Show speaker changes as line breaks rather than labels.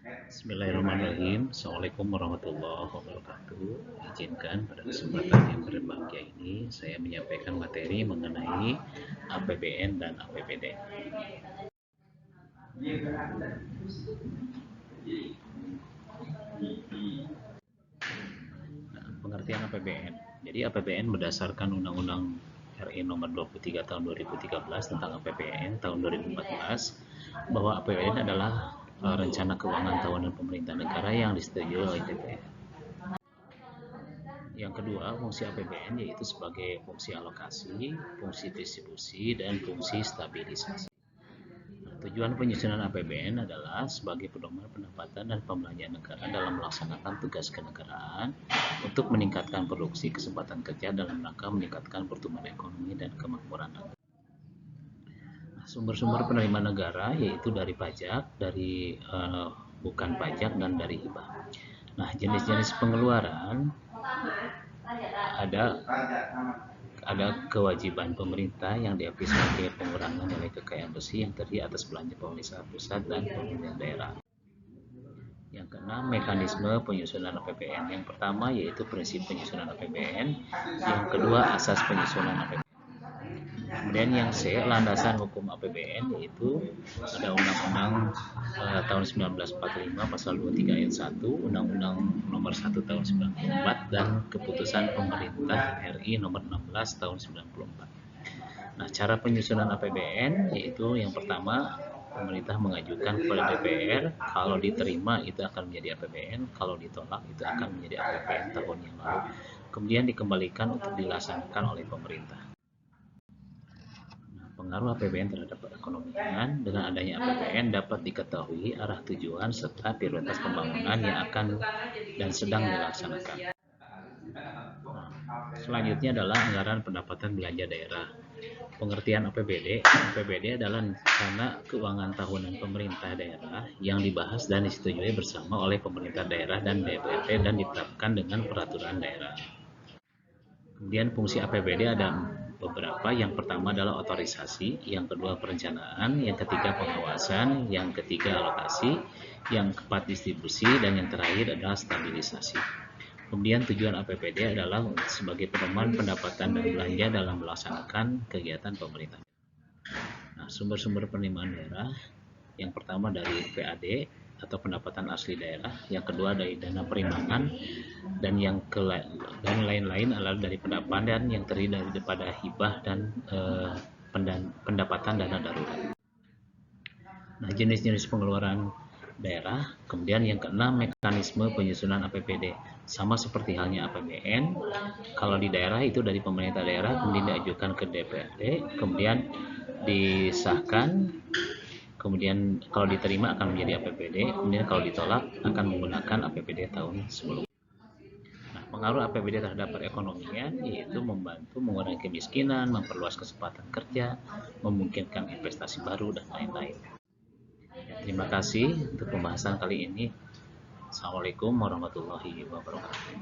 Bismillahirrahmanirrahim. Assalamualaikum warahmatullahi wabarakatuh. Izinkan pada kesempatan yang berbahagia ini saya menyampaikan materi mengenai APBN dan APBD. Nah, pengertian APBN. Jadi APBN berdasarkan Undang-Undang RI nomor 23 tahun 2013 tentang APBN tahun 2014 bahwa APBN adalah rencana keuangan tahunan pemerintah negara yang disetujui oleh DPR. Yang kedua, fungsi APBN yaitu sebagai fungsi alokasi, fungsi distribusi, dan fungsi stabilisasi. Tujuan penyusunan APBN adalah sebagai pedoman pendapatan dan pembelanjaan negara dalam melaksanakan tugas kenegaraan untuk meningkatkan produksi kesempatan kerja dalam rangka meningkatkan pertumbuhan ekonomi dan kemakmuran rakyat. Sumber-sumber penerimaan negara yaitu dari pajak, dari bukan pajak, dan dari hibah. Nah, jenis-jenis pengeluaran ada kewajiban pemerintah yang diakui sebagai pengurangan nilai kekayaan bersih yang terdiri atas belanja pemerintah pusat dan pemerintah daerah. Yang keenam, mekanisme penyusunan APBN. Yang pertama yaitu prinsip penyusunan APBN, yang kedua asas penyusunan APBN. Kemudian yang C, landasan hukum APBN, yaitu ada Undang-Undang tahun 1945 pasal 23 ayat 1, Undang-Undang nomor 1 tahun 94, dan keputusan pemerintah RI nomor 16 tahun 94. Nah, cara penyusunan APBN yaitu yang pertama, pemerintah mengajukan kepada DPR, kalau diterima itu akan menjadi APBN, kalau ditolak itu akan menjadi APBN tahun yang lalu, kemudian dikembalikan untuk dilaksanakan oleh pemerintah. Pengaruh APBN terhadap perekonomian. Dengan adanya APBN dapat diketahui arah tujuan serta prioritas pembangunan yang akan dan sedang dilaksanakan. Selanjutnya adalah anggaran pendapatan belanja daerah. Pengertian APBD. APBD adalah rencana keuangan tahunan pemerintah daerah yang dibahas dan disetujui bersama oleh pemerintah daerah dan DPRD dan ditetapkan dengan peraturan daerah. Kemudian fungsi APBD ada beberapa. Yang pertama adalah otorisasi, yang kedua perencanaan, yang ketiga pengawasan, yang ketiga alokasi, yang keempat distribusi, dan yang terakhir adalah stabilisasi. Kemudian tujuan APBD adalah sebagai pedoman pendapatan dan belanja dalam melaksanakan kegiatan pemerintah. Nah, sumber-sumber penerimaan daerah, yang pertama dari PAD atau pendapatan asli daerah, yang kedua dari dana perimbangan, dan lain-lain adalah dari pendapatan yang terdiri daripada hibah dan pendapatan dana darurat. Nah, jenis-jenis pengeluaran daerah. Kemudian yang keenam, mekanisme penyusunan APBD. Sama seperti halnya APBN, kalau di daerah itu dari pemerintah daerah, kemudian diajukan ke DPRD, kemudian disahkan, kemudian kalau diterima akan menjadi APBD, kemudian kalau ditolak akan menggunakan APBD tahun sebelumnya. Nah, pengaruh APBD terhadap perekonomian yaitu membantu mengurangi kemiskinan, memperluas kesempatan kerja, memungkinkan investasi baru, dan lain-lain. Terima kasih untuk pembahasan kali ini. Assalamualaikum warahmatullahi wabarakatuh.